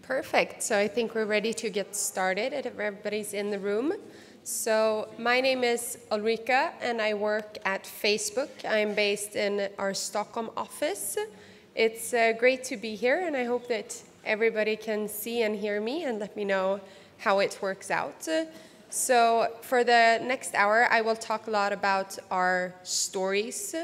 Perfect. So I think we're ready to get started if everybody's in the room. So my name is Ulrika and I work at Facebook. I'm based in our Stockholm office. It's great to be here and I hope that everybody can see and hear me and let me know how it works out. So for the next hour, I will talk a lot about our stories,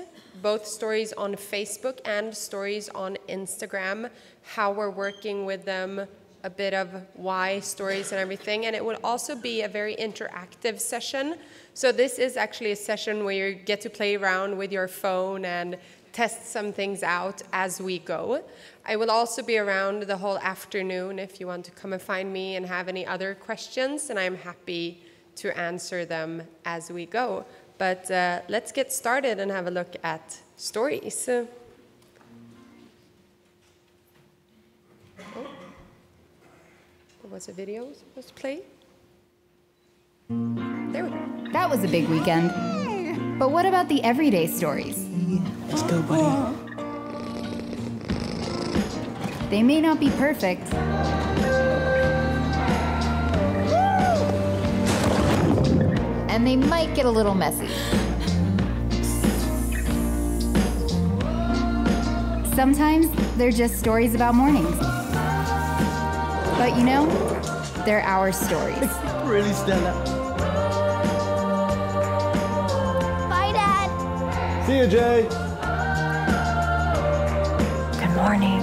both stories on Facebook and stories on Instagram, how we're working with them, a bit of why stories and everything. And it will also be a very interactive session. So this is actually a session where you get to play around with your phone and test some things out as we go. I will also be around the whole afternoon if you want to come and find me and have any other questions, and I'm happy to answer them as we go. But let's get started and have a look at stories. Was a video supposed to play? There we go. That was a big weekend. But what about the everyday stories? Let's go, buddy. They may not be perfect. And they might get a little messy. Sometimes they're just stories about mornings. But you know, they're our stories. Really, Stella? Bye, Dad. See you, Jay. Good morning.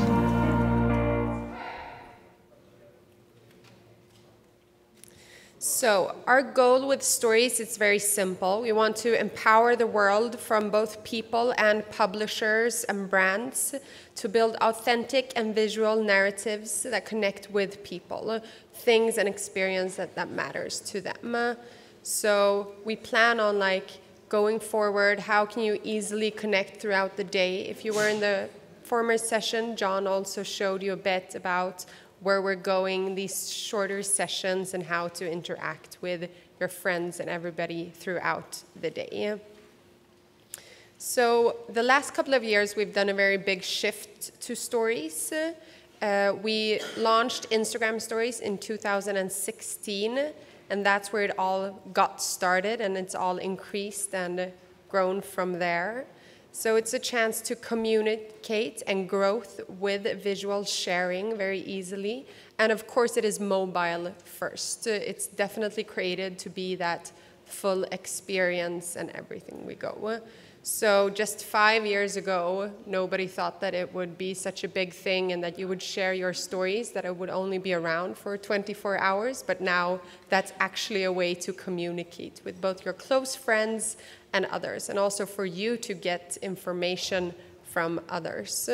So our goal with stories is very simple. We want to empower the world from both people and publishers and brands to build authentic and visual narratives that connect with people, things and experience that matters to them. So we plan on going forward, how can you easily connect throughout the day? If you were in the former session, John also showed you a bit about where we're going, these shorter sessions, and how to interact with your friends and everybody throughout the day. So the last couple of years, we've done a very big shift to stories. We launched Instagram stories in 2016, and that's where it all got started, and it's all increased and grown from there. So it's a chance to communicate and growth with visual sharing very easily. And of course, it is mobile first. It's definitely created to be that full experience and everything we go. So just 5 years ago, nobody thought that it would be such a big thing and that you would share your stories, that it would only be around for 24 hours. But now that's actually a way to communicate with both your close friends and others, and also for you to get information from others.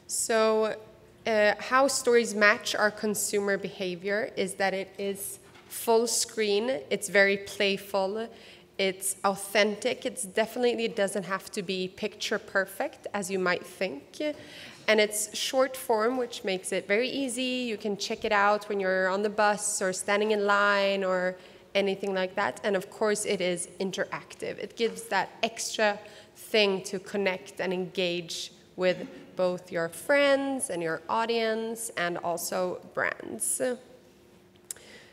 So how stories match our consumer behavior is that it is full screen, it's very playful, it's authentic, it doesn't have to be picture perfect as you might think. And it's short form, which makes it very easy. You can check it out when you're on the bus or standing in line or anything like that. And of course, it is interactive. It gives that extra thing to connect and engage with both your friends and your audience and also brands.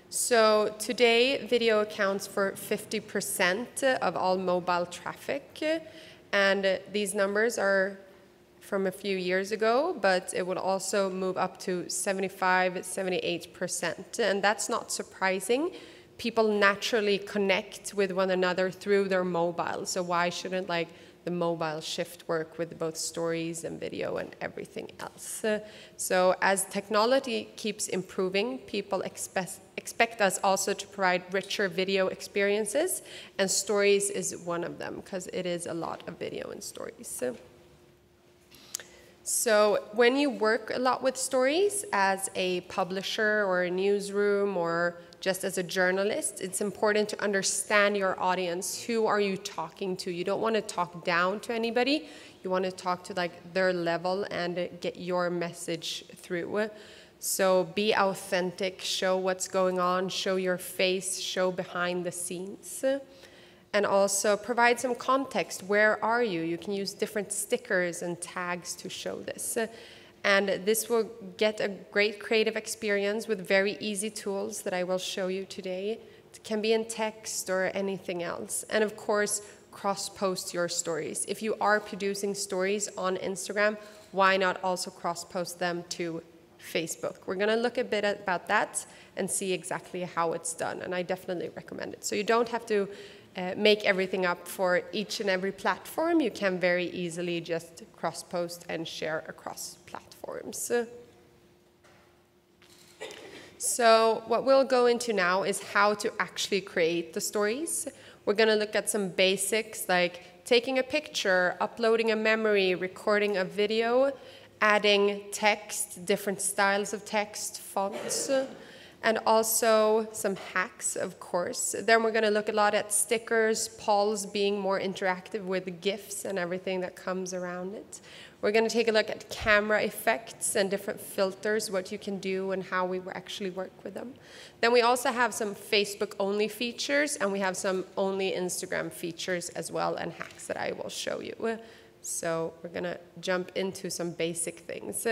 So today, video accounts for 50% of all mobile traffic. And these numbers are from a few years ago, but it will also move up to 75, 78%. And that's not surprising. People naturally connect with one another through their mobile. So why shouldn't the mobile shift work with both stories and video and everything else? So as technology keeps improving, people expect us also to provide richer video experiences, and stories is one of them because it is a lot of video and stories. So when you work a lot with stories as a publisher or a newsroom or just as a journalist, it's important to understand your audience. Who are you talking to? You don't want to talk down to anybody. You want to talk to their level and get your message through. So be authentic, show what's going on, show your face, show behind the scenes. And also provide some context. Where are you? You can use different stickers and tags to show this. And this will get a great creative experience with very easy tools that I will show you today. It can be in text or anything else. And of course, cross-post your stories. If you are producing stories on Instagram, why not also cross-post them to Facebook? We're going to look a bit about that and see exactly how it's done. And I definitely recommend it. So you don't have to make everything up for each and every platform. You can very easily just cross-post and share across platforms. So what we'll go into now is how to actually create the stories. We're going to look at some basics like taking a picture, uploading a memory, recording a video, adding text, different styles of text, fonts, and also some hacks, of course. Then we're going to look a lot at stickers, polls being more interactive with the GIFs and everything that comes around it. We're going to take a look at camera effects and different filters, what you can do and how we actually work with them. Then we also have some Facebook-only features, and we have some only Instagram features as well, and hacks that I will show you. So we're going to jump into some basic things.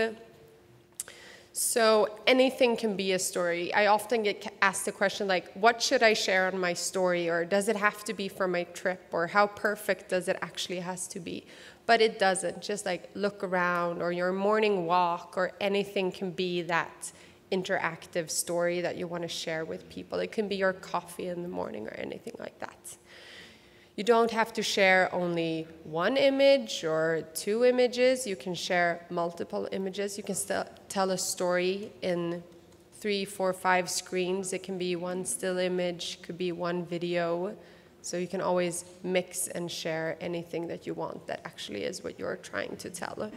So anything can be a story. I often get asked the question like, what should I share on my story? Or does it have to be for my trip? Or how perfect does it actually has to be? But it doesn't. Just like look around or your morning walk or anything can be that interactive story that you want to share with people. It can be your coffee in the morning or anything like that. You don't have to share only one image or two images. You can share multiple images. You can still tell a story in 3, 4, 5 screens. It can be one still image, could be one video. So you can always mix and share anything that you want that actually is what you're trying to tell.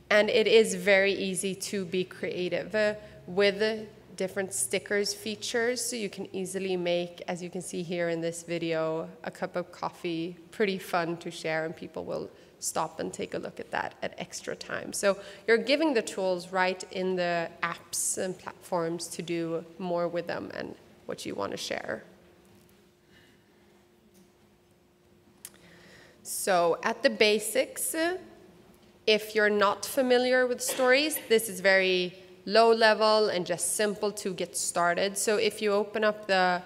And it is very easy to be creative with different stickers features, so you can easily make, as you can see here in this video, a cup of coffee pretty fun to share, and people will stop and take a look at that at extra time. So you're giving the tools right in the apps and platforms to do more with them and what you want to share. So at the basics, if you're not familiar with stories, this is very low level and just simple to get started. So if you open up the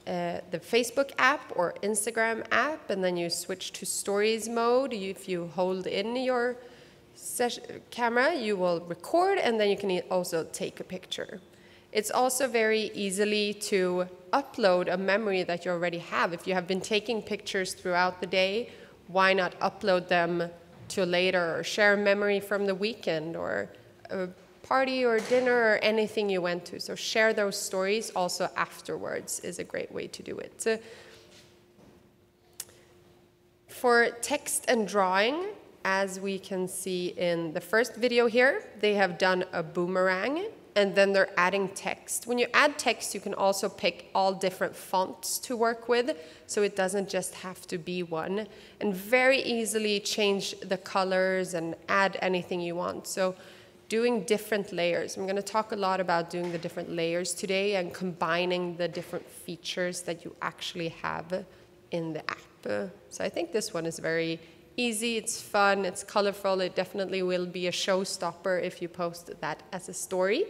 Facebook app or Instagram app and then you switch to stories mode, if you hold in your camera, you will record and then you can also take a picture. It's also very easily to upload a memory that you already have. If you have been taking pictures throughout the day, why not upload them to later or share a memory from the weekend or a party or dinner or anything you went to. So share those stories also afterwards is a great way to do it. For text and drawing, as we can see in the first video here, they have done a boomerang and then they're adding text. When you add text, you can also pick all different fonts to work with, so it doesn't just have to be one, and very easily change the colors and add anything you want. So doing different layers. I'm going to talk a lot about doing the different layers today and combining the different features that you actually have in the app. So I think this one is very easy, it's fun, it's colorful, it definitely will be a showstopper if you post that as a story.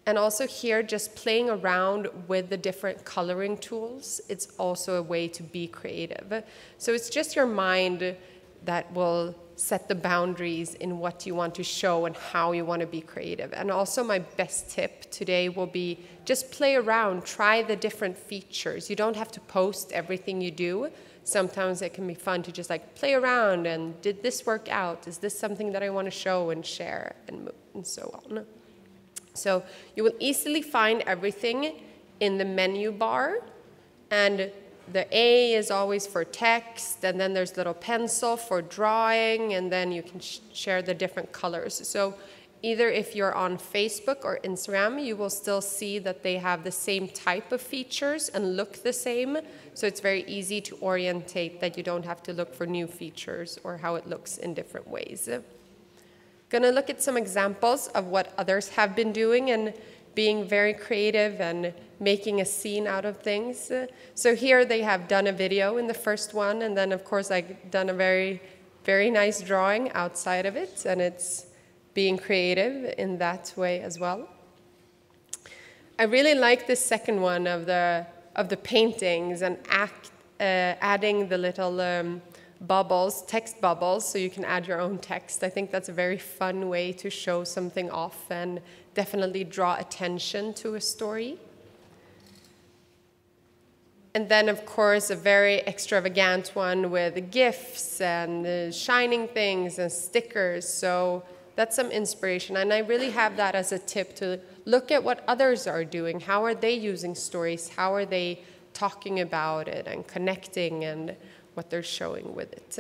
And also here, just playing around with the different coloring tools, it's also a way to be creative. So it's just your mind that will set the boundaries in what you want to show and how you want to be creative. And also my best tip today will be just play around, try the different features. You don't have to post everything you do. Sometimes it can be fun to just like play around and did this work out? Is this something that I want to show and share and so on? So you will easily find everything in the menu bar, and the A is always for text, and then there's little pencil for drawing, and then you can share the different colors. So either if you're on Facebook or Instagram, you will still see that they have the same type of features and look the same. So it's very easy to orientate that you don't have to look for new features or how it looks in different ways. Gonna look at some examples of what others have been doing and being very creative and making a scene out of things. So here they have done a video in the first one, and then of course I've done a very, very nice drawing outside of it, and it's being creative in that way as well. I really like the second one of the paintings and adding the little bubbles, text bubbles, so you can add your own text. I think that's a very fun way to show something off and definitely draw attention to a story. And then, of course, a very extravagant one with gifts and shining things and stickers. So that's some inspiration. And I really have that as a tip to look at what others are doing. How are they using stories? How are they talking about it and connecting and what they're showing with it?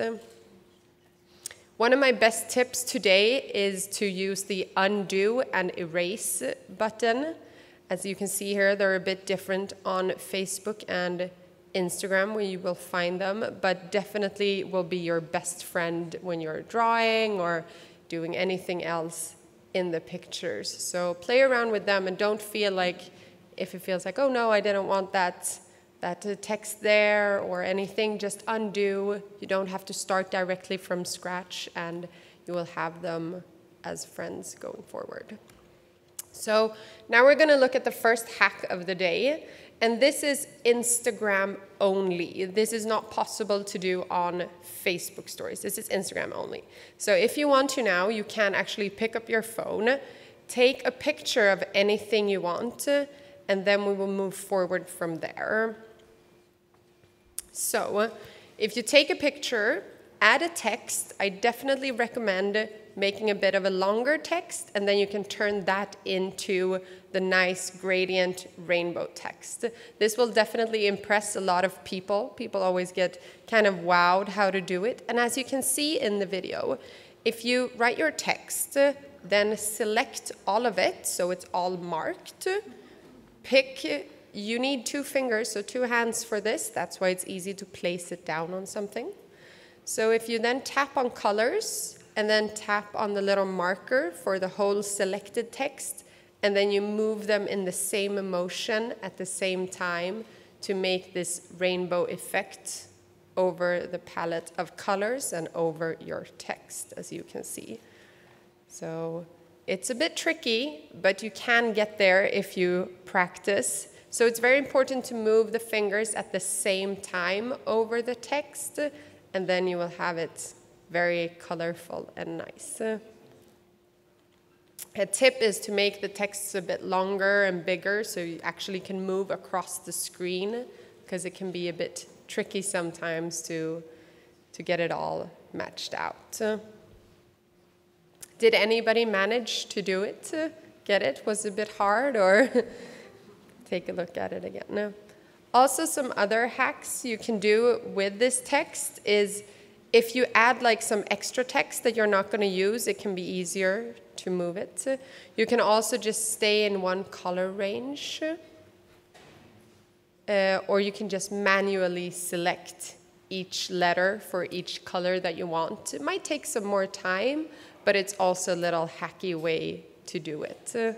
One of my best tips today is to use the undo and erase button. As you can see here, they're a bit different on Facebook and Instagram where you will find them, but definitely will be your best friend when you're drawing or doing anything else in the pictures. So play around with them and don't feel like, if it feels like, oh no, I didn't want that text there or anything, just undo. You don't have to start directly from scratch and you will have them as friends going forward. So now we're going to look at the first hack of the day, and this is Instagram only. This is not possible to do on Facebook stories. This is Instagram only. So if you want to now, you can actually pick up your phone, take a picture of anything you want, and then we will move forward from there. So if you take a picture, add a text. I definitely recommend making a bit of a longer text, and then you can turn that into the nice gradient rainbow text. This will definitely impress a lot of people. People always get kind of wowed how to do it. And as you can see in the video, if you write your text, then select all of it, so it's all marked. You need 2 fingers, so 2 hands for this. That's why it's easy to place it down on something. So if you then tap on colors, and then tap on the little marker for the whole selected text, and then you move them in the same motion at the same time to make this rainbow effect over the palette of colors and over your text, as you can see. So it's a bit tricky, but you can get there if you practice. So it's very important to move the fingers at the same time over the text, and then you will have it very colorful and nice. A tip is to make the texts a bit longer and bigger so you actually can move across the screen, because it can be a bit tricky sometimes to get it all matched out. Did anybody manage to do it? Get it? Was it a bit hard, or take a look at it again? No. Also, some other hacks you can do with this text is if you add like some extra text that you're not going to use, it can be easier to move it. You can also just stay in one color range, or you can just manually select each letter for each color that you want. It might take some more time, but it's also a little hacky way to do it.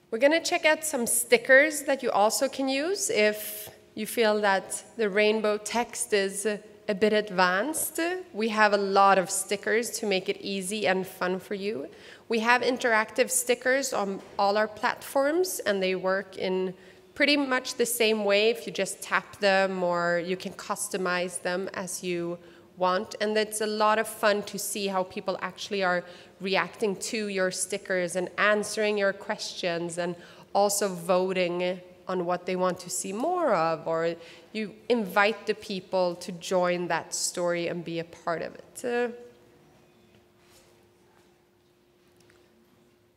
We're going to check out some stickers that you also can use if you feel that the rainbow text is a bit advanced. We have a lot of stickers to make it easy and fun for you. We have interactive stickers on all our platforms, and they work in pretty much the same way if you just tap them, or you can customize them as you want. And it's a lot of fun to see how people actually are reacting to your stickers and answering your questions, and also voting on what they want to see more of, or you invite the people to join that story and be a part of it.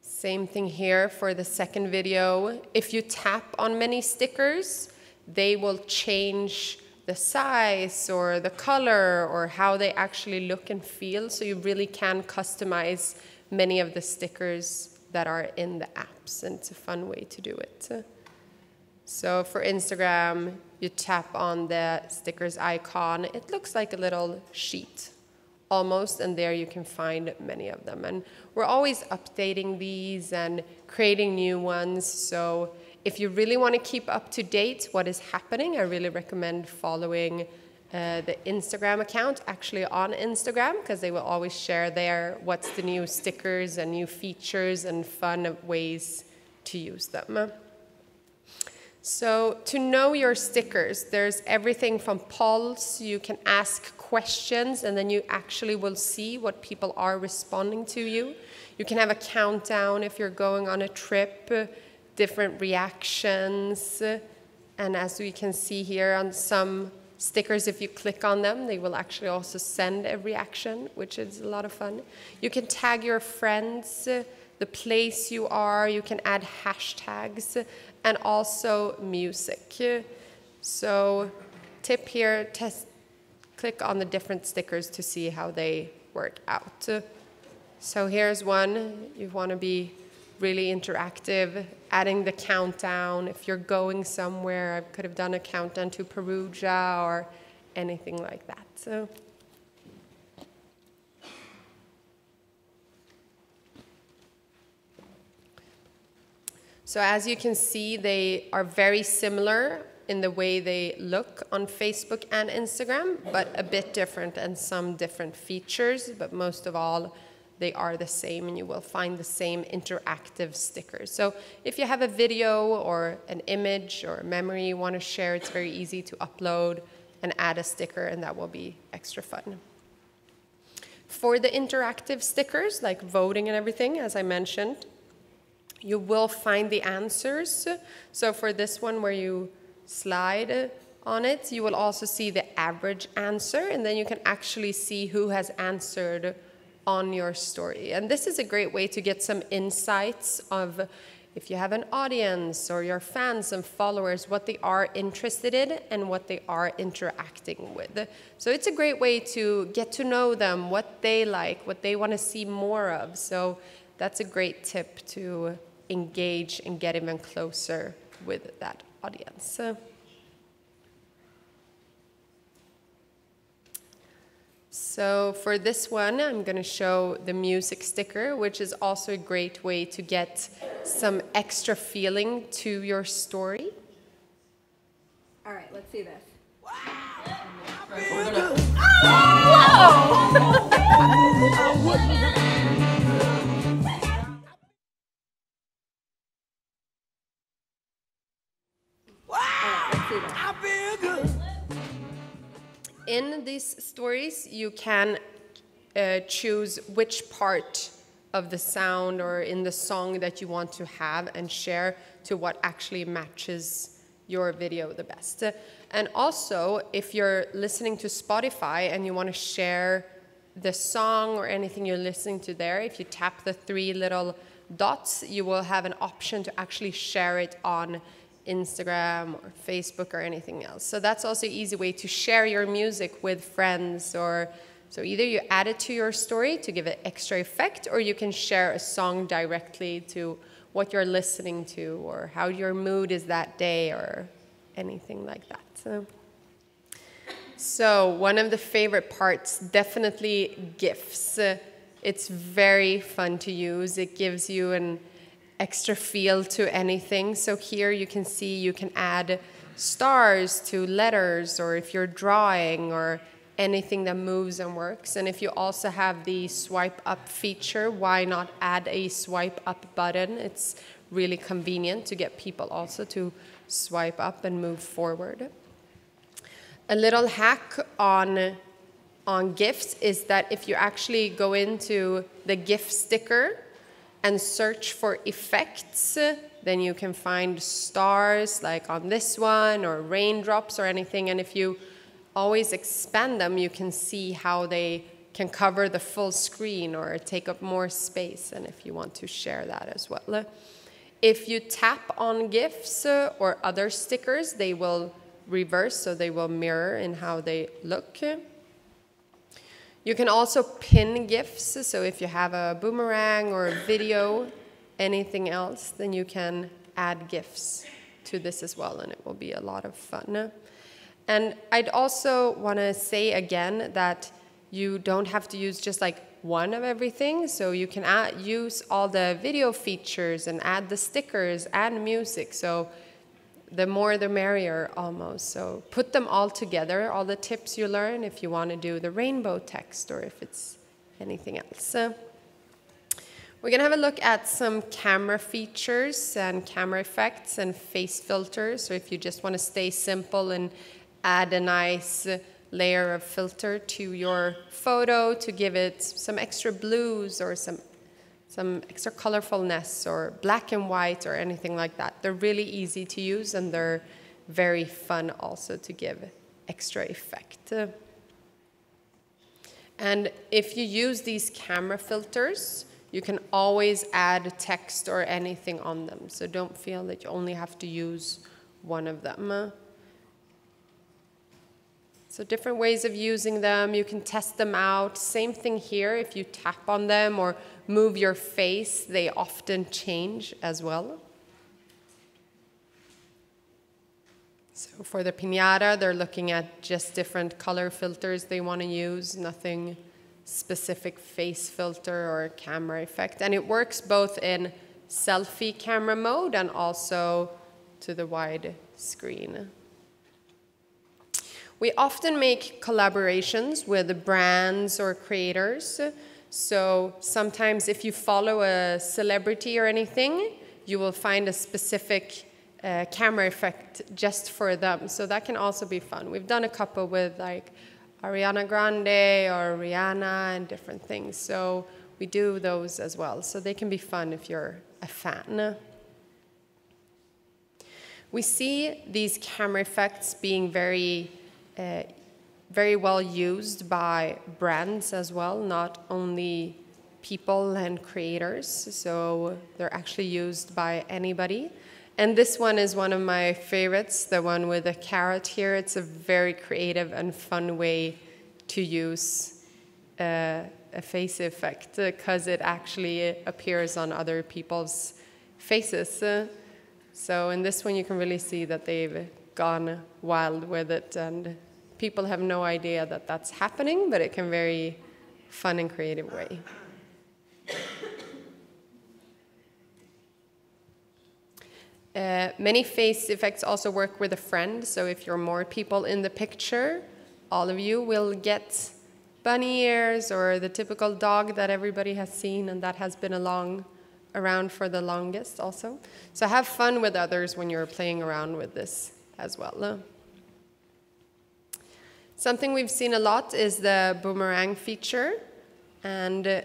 Same thing here for the second video. If you tap on many stickers, they will change the size or the color or how they actually look and feel, so you really can customize many of the stickers that are in the apps, and it's a fun way to do it. So for Instagram, you tap on the stickers icon. It looks like a little sheet almost, and there you can find many of them. And we're always updating these and creating new ones, so if you really want to keep up to date what is happening, I really recommend following the Instagram account actually on Instagram, because they will always share there what's the new stickers and new features and fun ways to use them. So to know your stickers, there's everything from polls. You can ask questions and then you actually will see what people are responding to you. You can have a countdown if you're going on a trip, different reactions. And as we can see here on some stickers, if you click on them, they will actually also send a reaction, which is a lot of fun. You can tag your friends, the place you are. You can add hashtags and also music. So tip here, click on the different stickers to see how they work out. So here's one. You want to be really interactive, adding the countdown. If you're going somewhere, I could have done a countdown to Perugia or anything like that. So as you can see, they are very similar in the way they look on Facebook and Instagram, but a bit different and some different features. But most of all, they are the same, and you will find the same interactive stickers. So if you have a video or an image or a memory you want to share, it's very easy to upload and add a sticker, and that will be extra fun. For the interactive stickers, like voting and everything, as I mentioned, you will find the answers. So for this one where you slide on it, you will also see the average answer, and then you can actually see who has answered on your story. And this is a great way to get some insights of if you have an audience or your fans and followers, what they are interested in and what they are interacting with. So it's a great way to get to know them, what they like, what they want to see more of. So that's a great tip to engage and get even closer with that audience. So for this one, I'm going to show the music sticker, which is also a great way to get some extra feeling to your story. All right, let's see this. In these stories, you can choose which part of the sound or in the song that you want to have and share to what actually matches your video the best. And also, if you're listening to Spotify and you want to share the song or anything you're listening to there, if you tap the 3 little dots, you will have an option to actually share it on Instagram or Facebook or anything else. So that's also an easy way to share your music with friends, or so either you add it to your story to give it extra effect, or you can share a song directly to what you're listening to or how your mood is that day or anything like that. So one of the favorite parts, definitely GIFs. It's very fun to use. It gives you an extra feel to anything. So here you can see you can add stars to letters, or if you're drawing or anything that moves and works. And if you also have the swipe up feature, why not add a swipe up button? It's really convenient to get people also to swipe up and move forward. A little hack on GIFs is that if you actually go into the GIF sticker and search for effects, then you can find stars like on this one, or raindrops or anything. And if you always expand them, you can see how they can cover the full screen or take up more space, and if you want to share that as well. If you tap on GIFs or other stickers, they will reverse, so they will mirror in how they look. You can also pin GIFs, so if you have a boomerang or a video, anything else, then you can add GIFs to this as well, and it will be a lot of fun. And I'd also want to say again that you don't have to use just like one of everything, so you can use all the video features and add the stickers and music. So the more the merrier almost. So put them all together, all the tips you learn, if you want to do the rainbow text or if it's anything else. We're going to have a look at some camera features and camera effects and face filters. So if you just want to stay simple and add a nice layer of filter to your photo to give it some extra blues or some extra colorfulness or black and white or anything like that. They're really easy to use and they're very fun also to give extra effect. And if you use these camera filters, you can always add text or anything on them. So don't feel that you only have to use one of them. So different ways of using them, you can test them out. Same thing here, if you tap on them or move your face, they often change as well. So for the piñata, they're looking at just different color filters they want to use, nothing specific face filter or camera effect. And it works both in selfie camera mode and also to the wide screen. We often make collaborations with brands or creators. So sometimes if you follow a celebrity or anything, you will find a specific camera effect just for them. So that can also be fun. We've done a couple with like Ariana Grande or Rihanna and different things. So we do those as well. So they can be fun if you're a fan. We see these camera effects being very well used by brands as well, not only people and creators. So they're actually used by anybody. And this one is one of my favorites, the one with the carrot here. It's a very creative and fun way to use a face effect because it actually appears on other people's faces. So in this one, you can really see that they've gone wild with it, and people have no idea that that's happening, but it can be a very fun and creative way. Many face effects also work with a friend, so if you're more people in the picture, all of you will get bunny ears or the typical dog that everybody has seen and that has been around for the longest also. So have fun with others when you're playing around with this as well. Something we've seen a lot is the boomerang feature, and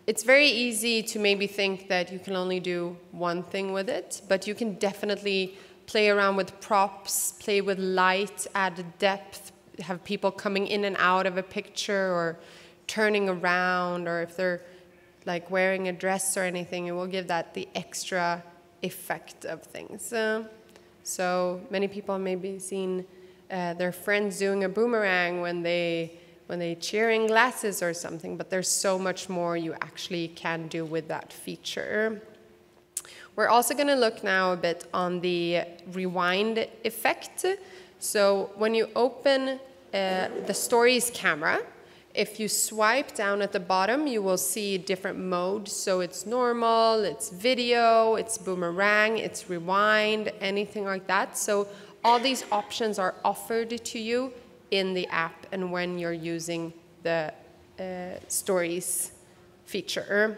it's very easy to maybe think that you can only do one thing with it, but you can definitely play around with props, play with light, add depth, have people coming in and out of a picture or turning around, or if they're like wearing a dress or anything, it will give that the extra effect of things. So many people maybe seen their friends doing a boomerang when they cheer in glasses or something, but there's so much more you actually can do with that feature. We're also going to look now a bit on the rewind effect. So when you open the Stories camera, if you swipe down at the bottom, you will see different modes. So it's normal, it's video, it's boomerang, it's rewind, anything like that. So all these options are offered to you in the app and when you're using the Stories feature.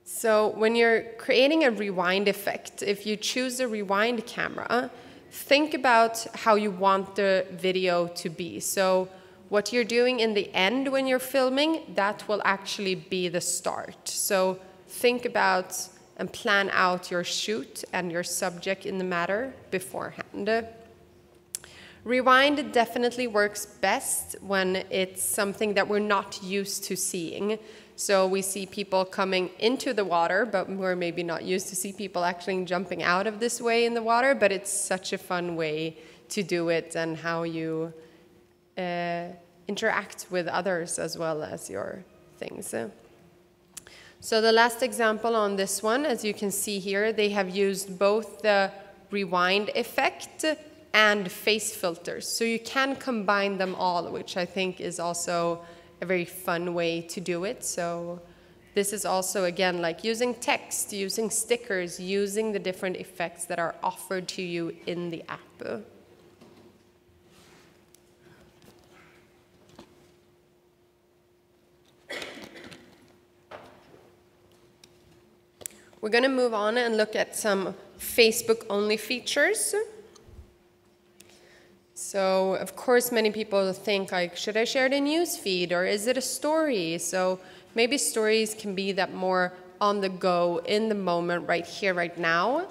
So when you're creating a rewind effect, if you choose a rewind camera, think about how you want the video to be. So what you're doing in the end when you're filming, that will actually be the start. So think about and plan out your shoot and your subject in the matter beforehand. Rewind definitely works best when it's something that we're not used to seeing. So we see people coming into the water, but we're maybe not used to see people actually jumping out of this way in the water, but it's such a fun way to do it and how you interact with others as well as your things. So the last example on this one, as you can see here, they have used both the rewind effect and face filters. So you can combine them all, which I think is also a very fun way to do it. So This is also, again, like using text, using stickers, using the different effects that are offered to you in the app. We're going to move on and look at some Facebook-only features. So, of course, many people think, like, should I share the news feed or is it a story? So maybe stories can be that more on the go, in the moment, right here, right now.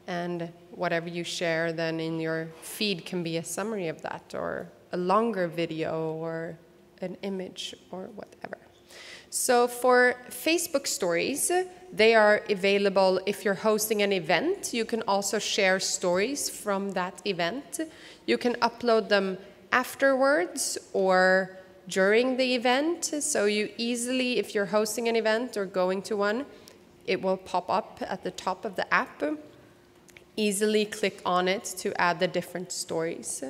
And whatever you share then in your feed can be a summary of that, or a longer video, or an image, or whatever. So for Facebook stories, they are available if you're hosting an event. You can also share stories from that event. You can upload them afterwards or during the event. So you easily, if you're hosting an event or going to one, it will pop up at the top of the app. Easily click on it to add the different stories.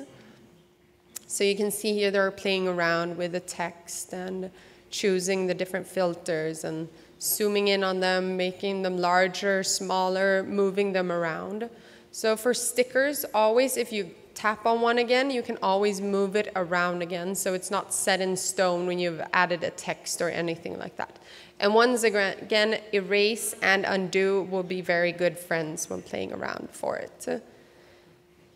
So you can see here they're playing around with the text and choosing the different filters and zooming in on them, making them larger, smaller, moving them around. So for stickers, always if you tap on one again, you can always move it around again, so it's not set in stone when you've added a text or anything like that. And once again, erase and undo will be very good friends when playing around for it.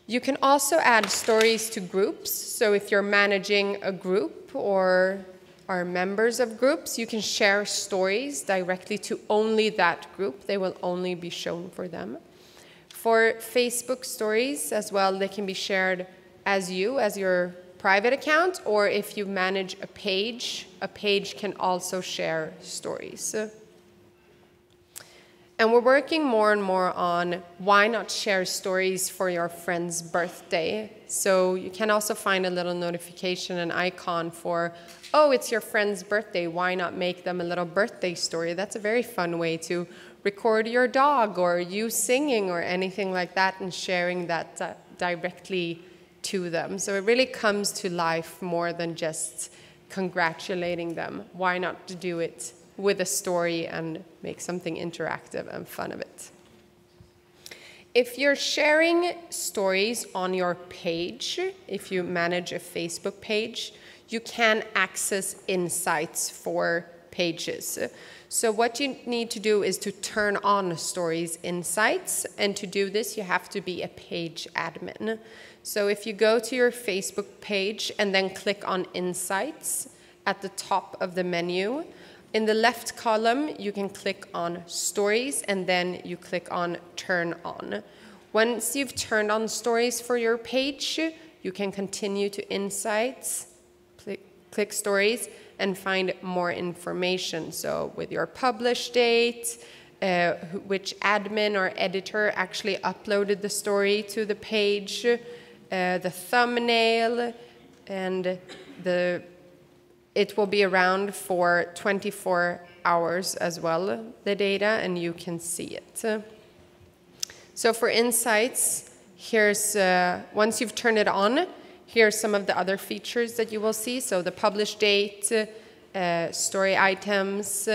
You can also add stories to groups, so if you're managing a group or are members of groups, you can share stories directly to only that group. They will only be shown for them. For Facebook stories as well, they can be shared as your private account, or if you manage a page can also share stories. And we're working more and more on why not share stories for your friend's birthday. So you can also find a little notification, an icon for, oh, it's your friend's birthday, why not make them a little birthday story? That's a very fun way to record your dog or you singing or anything like that and sharing that directly to them. So it really comes to life more than just congratulating them. Why not to do it with a story and make something interactive and fun of it? If you're sharing stories on your page, if you manage a Facebook page, you can access insights for pages. So what you need to do is to turn on stories insights, and to do this you have to be a page admin. So if you go to your Facebook page and then click on insights at the top of the menu, in the left column you can click on stories and then you click on turn on. Once you've turned on stories for your page, you can continue to insights, click stories, and find more information. So with your publish date, which admin or editor actually uploaded the story to the page, the thumbnail, and it will be around for 24 hours as well, the data, and you can see it. So for insights, here's, once you've turned it on, here's some of the other features that you will see. So the publish date, story items,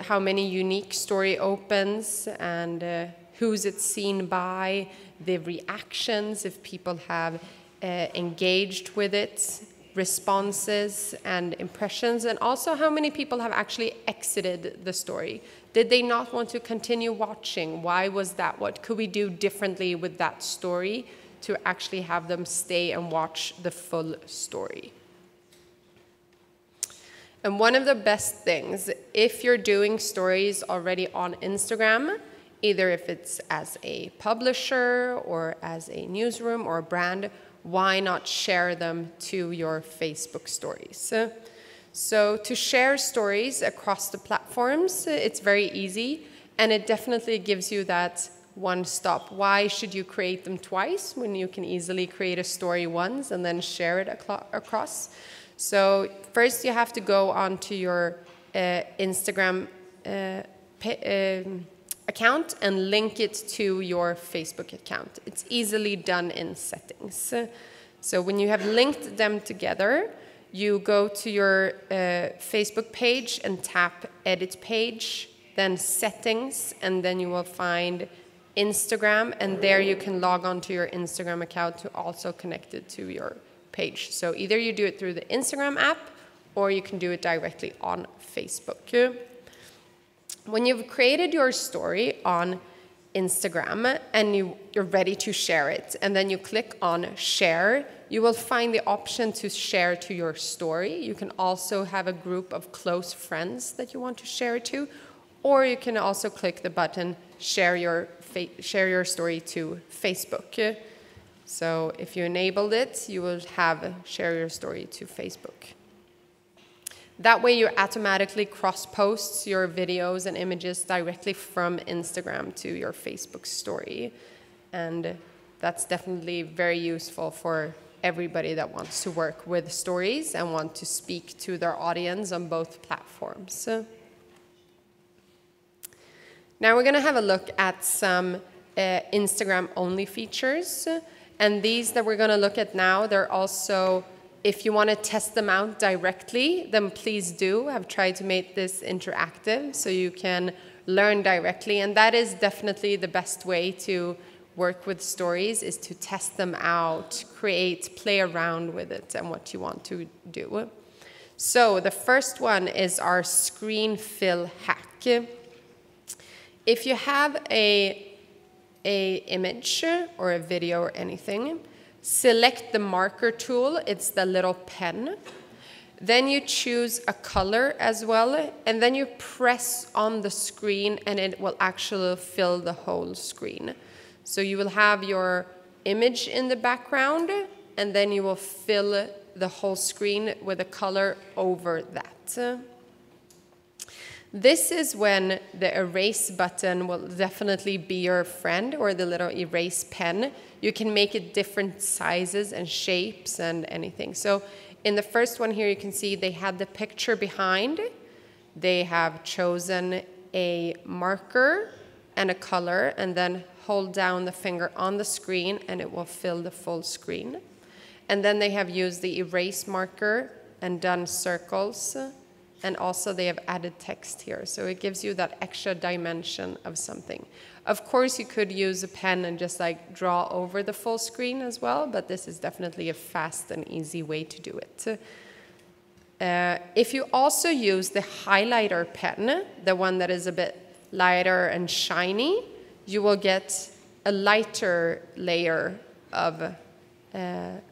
how many unique story opens, and who's it seen by, the reactions, if people have engaged with it, responses and impressions, and also how many people have actually exited the story. Did they not want to continue watching? Why was that? What could we do differently with that story to actually have them stay and watch the full story? And one of the best things, if you're doing stories already on Instagram, either if it's as a publisher or as a newsroom or a brand, why not share them to your Facebook stories? So to share stories across the platforms, it's very easy, and it definitely gives you that one stop. Why should you create them twice when you can easily create a story once and then share it across? So first you have to go onto your Instagram account and link it to your Facebook account. It's easily done in settings. So when you have linked them together, you go to your Facebook page and tap Edit Page, then Settings, and then you will find Instagram, and there you can log on to your Instagram account to also connect it to your page. So either you do it through the Instagram app, or you can do it directly on Facebook. When you've created your story on Instagram and you're ready to share it, and then you click on Share, you will find the option to share to your story. You can also have a group of close friends that you want to share it to, or you can also click the button Share your story to Facebook. So if you enabled it, you will have Share your story to Facebook. That way you automatically cross-post your videos and images directly from Instagram to your Facebook story. And that's definitely very useful for everybody that wants to work with stories and want to speak to their audience on both platforms. Now we're going to have a look at some Instagram-only features. And these that we're going to look at now, they're also, if you want to test them out directly, then please do. I've tried to make this interactive so you can learn directly. And that is definitely the best way to work with stories, is to test them out, play around with it and what you want to do. So the first one is our screen fill hack. If you have a image or a video or anything, select the marker tool. It's the little pen. Then you choose a color as well, and then you press on the screen and it will actually fill the whole screen. So you will have your image in the background, and then you will fill the whole screen with a color over that. This is when the erase button will definitely be your friend, or the little erase pen. You can make it different sizes and shapes and anything. So in the first one here, you can see they had the picture behind. They have chosen a marker and a color, and then hold down the finger on the screen and it will fill the full screen. And then they have used the erase marker and done circles. And also they have added text here, so it gives you that extra dimension of something. Of course, you could use a pen and just like draw over the full screen as well, but this is definitely a fast and easy way to do it. If you also use the highlighter pen, the one that is a bit lighter and shiny, you will get a lighter layer of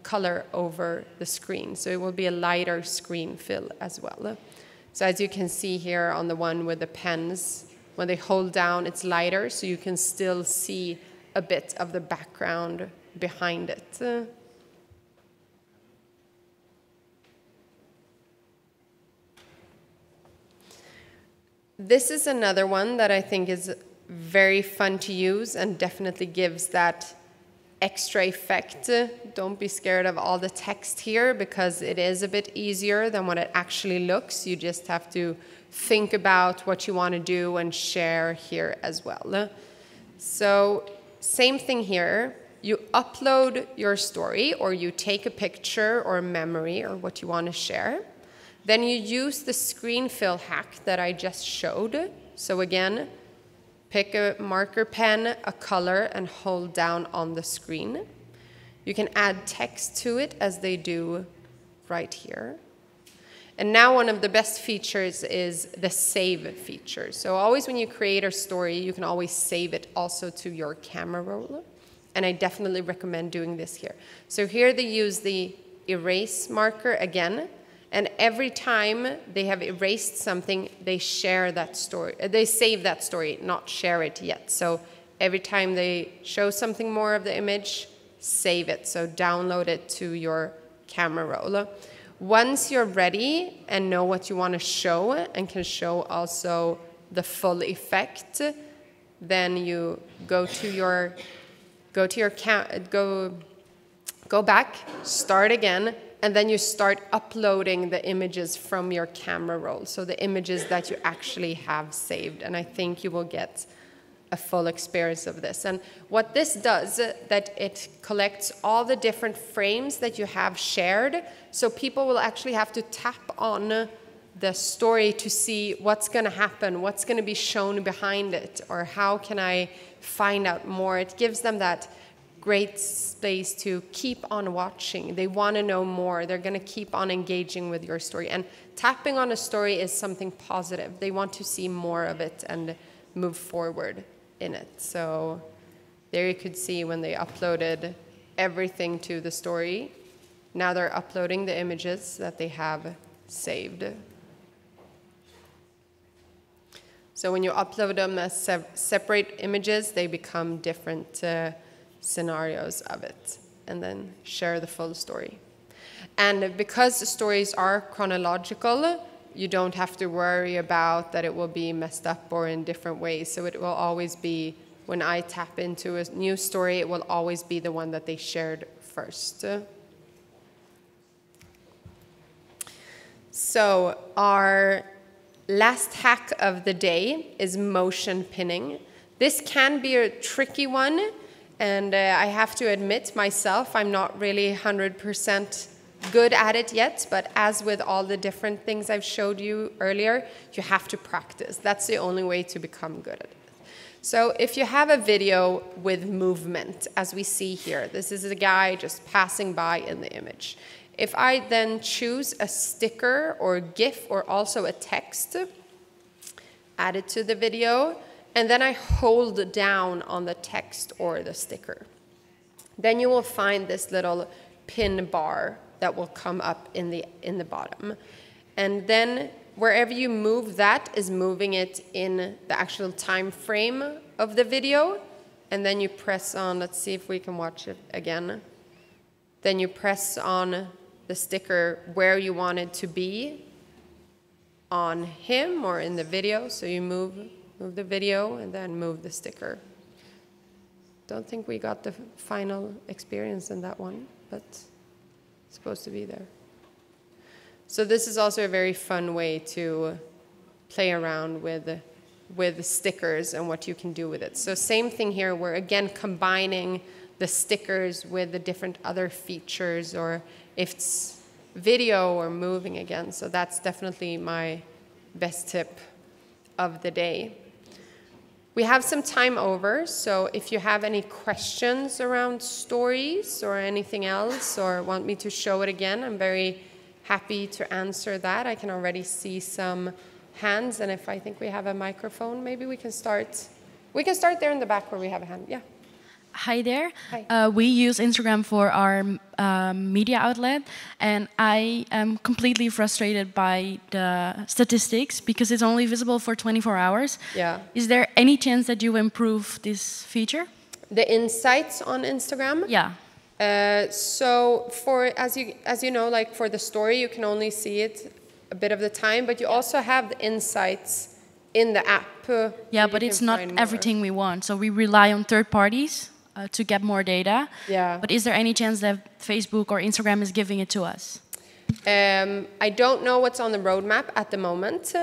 color over the screen. So it will be a lighter screen fill as well. So as you can see here on the one with the pens, when they hold down, it's lighter, so you can still see a bit of the background behind it. This is another one that I think is very fun to use and definitely gives that extra effect. Don't be scared of all the text here, because it is a bit easier than what it actually looks. You just have to think about what you want to do and share here as well. So same thing here. You upload your story, or you take a picture or a memory or what you want to share. Then you use the screen fill hack that I just showed. So again, pick a marker pen, a color, and hold down on the screen. You can add text to it as they do right here. And now one of the best features is the save feature. So always when you create a story, you can always save it also to your camera roll. And I definitely recommend doing this here. So here they use the erase marker again. And every time they have erased something, they share that story. They save that story, not share it yet. So every time they show something more of the image, save it. So download it to your camera roll. Once you're ready and know what you want to show and can show also the full effect, then you go back, start again. And then you start uploading the images from your camera roll, so the images that you actually have saved. And I think you will get a full experience of this. And what this does, that it collects all the different frames that you have shared, so people will actually have to tap on the story to see what's going to happen, what's going to be shown behind it, or how can I find out more. It gives them that great space to keep on watching. They want to know more. They're going to keep on engaging with your story. And tapping on a story is something positive. They want to see more of it and move forward in it. So there you could see when they uploaded everything to the story. Now they're uploading the images that they have saved. So when you upload them as separate images, they become different scenarios of it, and then share the full story. And because the stories are chronological, you don't have to worry about that it will be messed up or in different ways. So it will always be, when I tap into a new story, it will always be the one that they shared first. So our last hack of the day is motion pinning. This can be a tricky one, and I have to admit myself, I'm not really 100% good at it yet, but as with all the different things I've showed you earlier, you have to practice. That's the only way to become good at it. So if you have a video with movement, as we see here, this is a guy just passing by in the image. If I then choose a sticker or GIF or also a text, add it to the video, and then I hold down on the text or the sticker, then you will find this little pin bar that will come up in the bottom. And then wherever you move, that is moving it in the actual time frame of the video. And then you press on, let's see if we can watch it again. Then you press on the sticker where you want it to be on him or in the video. So you move the video and then move the sticker. Don't think we got the final experience in that one, but it's supposed to be there. So this is also a very fun way to play around with stickers and what you can do with it. So same thing here, we're again combining the stickers with the different other features, or if it's video or moving again. So that's definitely my best tip of the day. We have some time over, so if you have any questions around stories or anything else, or want me to show it again, I'm very happy to answer that. I can already see some hands, and if I think we have a microphone, maybe we can start. We can start there in the back where we have a hand. Yeah. Hi there. Hi. We use Instagram for our media outlet, and I am completely frustrated by the statistics because it's only visible for 24 hours. Yeah. Is there any chance that you improve this feature? The insights on Instagram? Yeah. So as you know, like for the story, you can only see it a bit of the time, but you also have the insights in the app. Yeah, but it's not everything we want. So we rely on third parties to get more data. Yeah. But is there any chance that Facebook or Instagram is giving it to us? I don't know what's on the roadmap at the moment,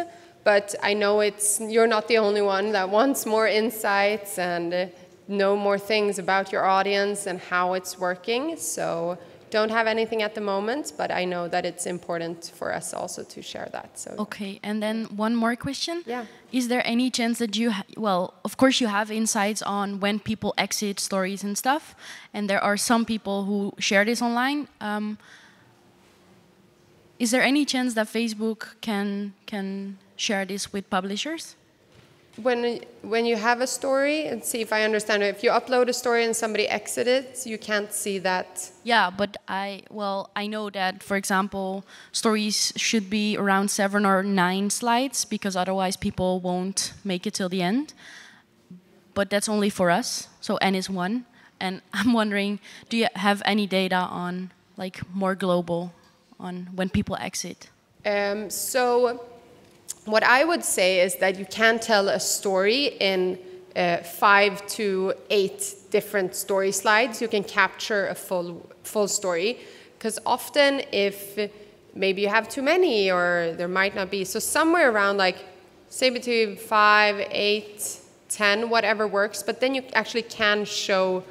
but I know you're not the only one that wants more insights and know more things about your audience and how it's working. So don't have anything at the moment, but I know that it's important for us also to share that. So. Okay, and then one more question. Yeah. Is there any chance that you, well, of course you have insights on when people exit stories and stuff, and there are some people who share this online. Is there any chance that Facebook can share this with publishers? When you have a story, and see if I understand it, if you upload a story and somebody exits, you can't see that. Yeah, but I know that, for example, stories should be around 7 or 9 slides because otherwise people won't make it till the end. But that's only for us, so N is 1. And I'm wondering, do you have any data on, like, more global, on when people exit? So what I would say is that you can tell a story in 5 to 8 different story slides. You can capture a full story, because often if maybe you have too many or there might not be, so somewhere around, like, say between 5, 8, 10, whatever works, but then you actually can show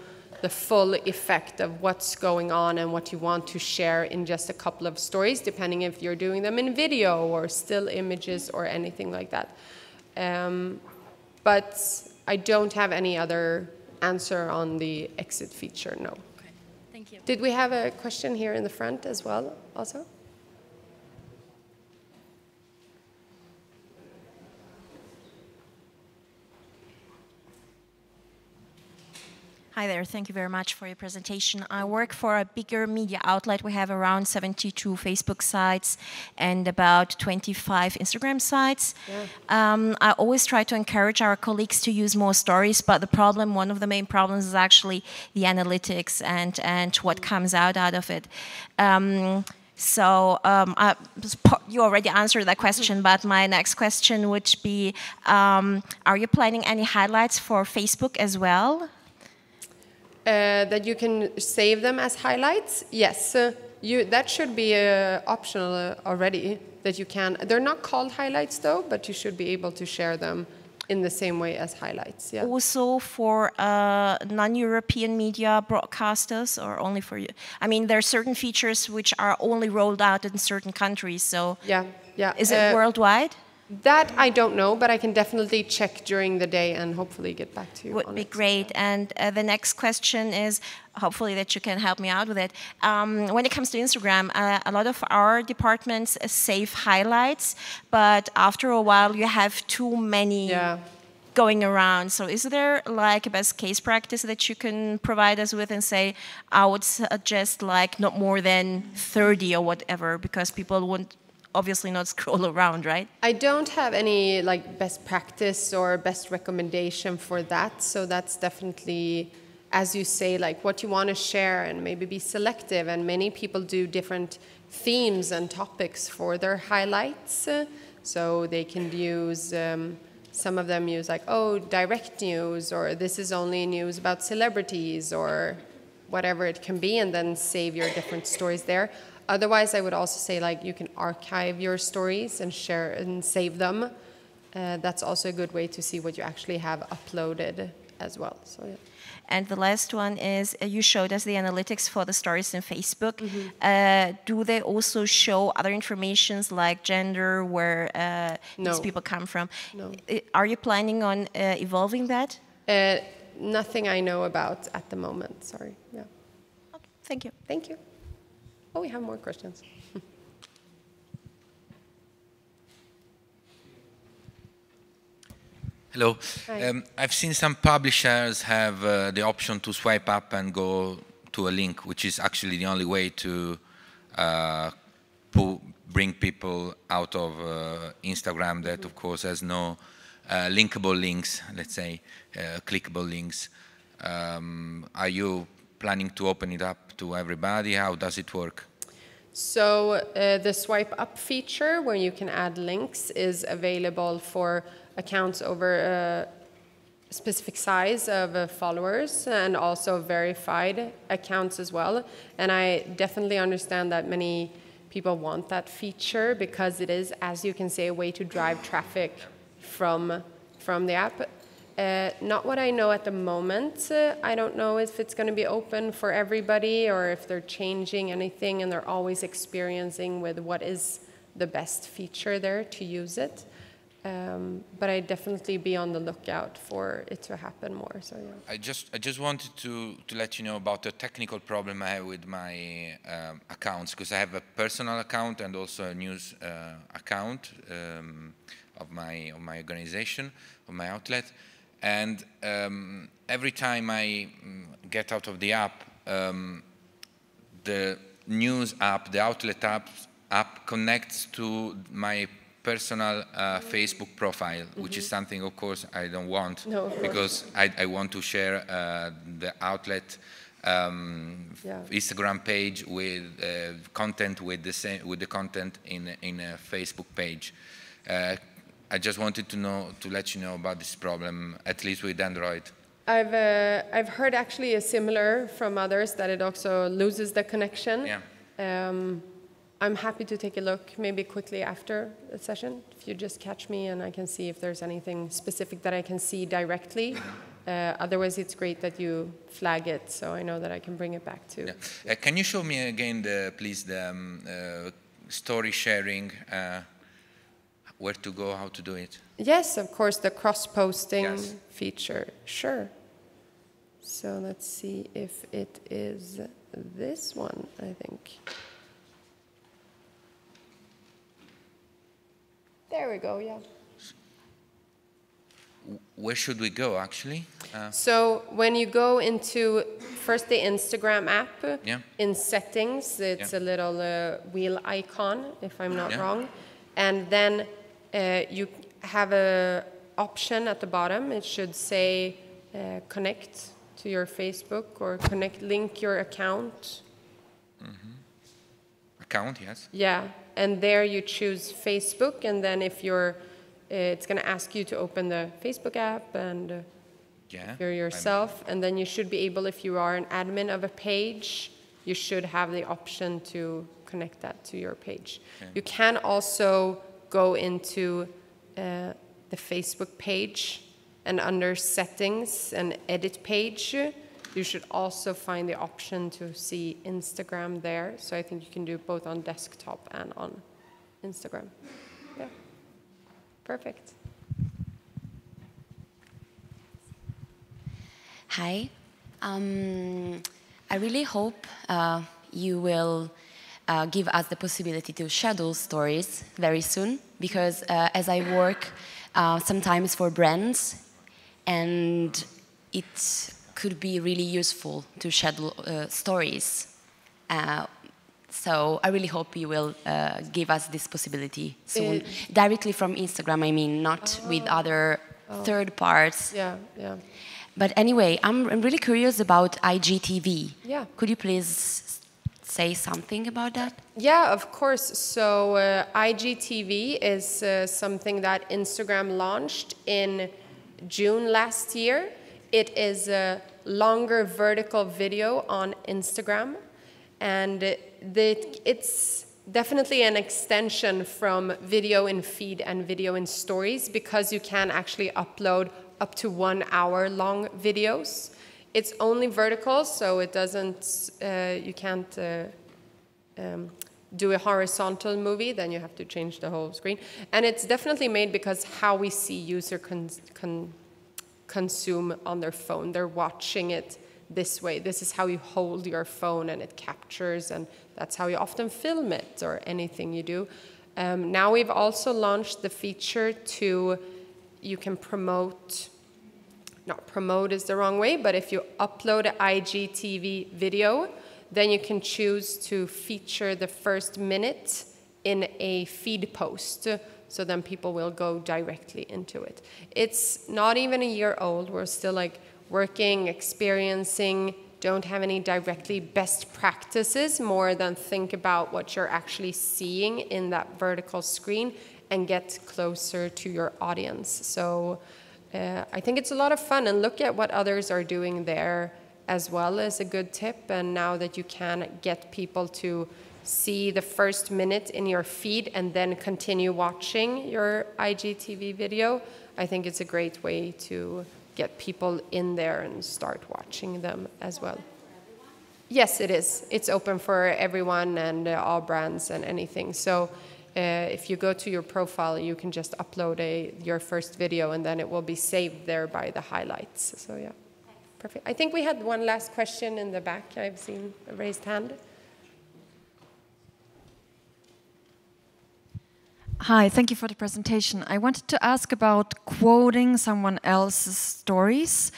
the full effect of what's going on and what you want to share in just a couple of stories, depending if you're doing them in video or still images or anything like that. But I don't have any other answer on the exit feature, no. Okay. Thank you. Did we have a question here in the front as well, also? Hi there, thank you very much for your presentation. I work for a bigger media outlet. We have around 72 Facebook sites and about 25 Instagram sites. Yeah. I always try to encourage our colleagues to use more stories, but the problem, one of the main problems is actually the analytics and what comes out of it. You already answered that question, but my next question would be, are you planning any highlights for Facebook as well? That you can save them as highlights? Yes. That should be optional already, that you can. They're not called highlights though, but you should be able to share them in the same way as highlights. Yeah. Also for non-European media broadcasters, or only for you? I mean, there are certain features which are only rolled out in certain countries, so yeah. Is it worldwide? That I don't know, but I can definitely check during the day and hopefully get back to you. Would be great. And the next question is, hopefully that you can help me out with it. When it comes to Instagram, a lot of our departments save highlights, but after a while you have too many going around. So is there like a best case practice that you can provide us with and say, I would suggest like not more than 30 or whatever, because people won't obviously not scroll around, right? I don't have any like best practice or best recommendation for that. So that's definitely, as you say, like what you want to share and maybe be selective. And many people do different themes and topics for their highlights. So they can use, some of them use like, oh, direct news, or this is only news about celebrities, or whatever it can be, and then save your different stories there. Otherwise, I would also say like you can archive your stories and share and save them. That's also a good way to see what you actually have uploaded as well. So, yeah. And the last one is, you showed us the analytics for the stories in Facebook. Do they also show other informations like gender, where these people come from? No. Are you planning on evolving that? Nothing I know about at the moment, sorry. Yeah. Okay, thank you. Thank you. Oh, we have more questions. Hello. I've seen some publishers have the option to swipe up and go to a link, which is actually the only way to bring people out of Instagram that, of course, has no linkable links, let's say, clickable links. Are you planning to open it up to everybody? How does it work? So the swipe up feature, where you can add links, is available for accounts over a specific size of followers, and also verified accounts as well. And I definitely understand that many people want that feature, because it is, as you can say, a way to drive traffic from the app. Not what I know at the moment. I don't know if it's going to be open for everybody, or if they're changing anything and they're always experiencing with what is the best feature there to use it. But I'd definitely be on the lookout for it to happen more. So yeah. I just wanted to let you know about the technical problem I have with my accounts, because I have a personal account and also a news account of my organization, of my outlet. And every time I get out of the app, the news app, the outlet app connects to my personal Facebook profile, which is something, of course, I don't want, because I want to share the outlet Instagram page with content with the content in a Facebook page. I just wanted to let you know about this problem, at least with Android. I've heard actually a similar from others, that it also loses the connection. Yeah. I'm happy to take a look maybe quickly after the session, if you just catch me and I can see if there's anything specific that I can see directly. Otherwise, it's great that you flag it so I know that I can bring it back to. Yeah. Can you show me again, please, the story sharing, where to go, how to do it? Yes, of course, the cross-posting Yes. feature. Sure. So let's see if it is this one, I think. There we go, yeah. Where should we go, actually? So when you go into first the Instagram app, Yeah. in settings, it's a little wheel icon, if I'm not wrong. And then you have a option at the bottom. It should say connect to your Facebook or link your account. Account, yes. Yeah, and there you choose Facebook, and then if you're, it's going to ask you to open the Facebook app and you're yourself, and then you should be able, if you are an admin of a page, you should have the option to connect that to your page. Okay. You can also go into the Facebook page, and under settings and edit page, you should also find the option to see Instagram there. So I think you can do both on desktop and on Instagram. Yeah, perfect. Hi. I really hope you will give us the possibility to schedule stories very soon, because as I work sometimes for brands, and it could be really useful to schedule stories. So I really hope you will give us this possibility soon. Directly from Instagram, I mean, not with other third parts. Yeah, yeah. But anyway, I'm really curious about IGTV. Yeah. Could you please say something about that? Yeah, of course. So IGTV is something that Instagram launched in June last year. It is a longer vertical video on Instagram, and it's definitely an extension from video in feed and video in stories, because you can actually upload up to 1 hour long videos. It's only vertical, so it doesn't, you can't do a horizontal movie, then you have to change the whole screen. And it's definitely made because how we see user consume on their phone. They're watching it this way. This is how you hold your phone, and it captures, and that's how you often film it or anything you do. Now we've also launched the feature to, you can promote, not promote is the wrong way, but if you upload an IGTV video, then you can choose to feature the first minute in a feed post. So then people will go directly into it. It's not even a year old. We're still like working, experiencing, don't have any directly best practices, more than think about what you're actually seeing in that vertical screen and get closer to your audience. So I think it's a lot of fun, and look at what others are doing there as well as a good tip. And now that you can get people to see the first minute in your feed and then continue watching your IGTV video, I think it's a great way to get people in there and start watching them as well. Yes, it is. It's open for everyone and all brands and anything. So if you go to your profile, you can just upload your first video, and then it will be saved there by the highlights. So yeah, perfect. I think we had one last question in the back. I've seen a raised hand. Hi, thank you for the presentation. I wanted to ask about quoting someone else's stories.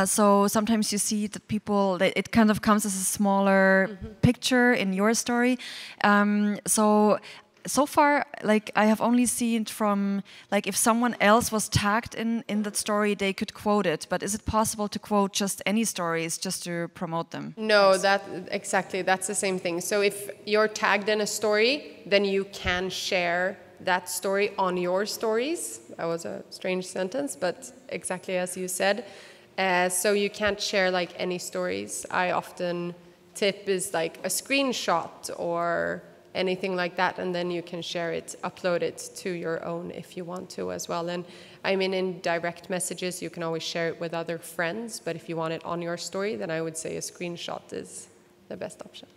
So sometimes you see that people, it kind of comes as a smaller picture in your story. So far, like, I have only seen it from, like, if someone else was tagged in that story, they could quote it. But is it possible to quote just any stories just to promote them? No, exactly, that's the same thing. So if you're tagged in a story, then you can share that story on your stories. That was a strange sentence, but exactly as you said. So you can't share like any stories. I often tip is like a screenshot or anything like that, and then you can share it, upload it to your own if you want to as well. And I mean, in direct messages, you can always share it with other friends, but if you want it on your story, then I would say a screenshot is the best option.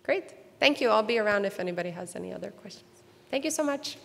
Great. Thank you. I'll be around if anybody has any other questions. Thank you so much.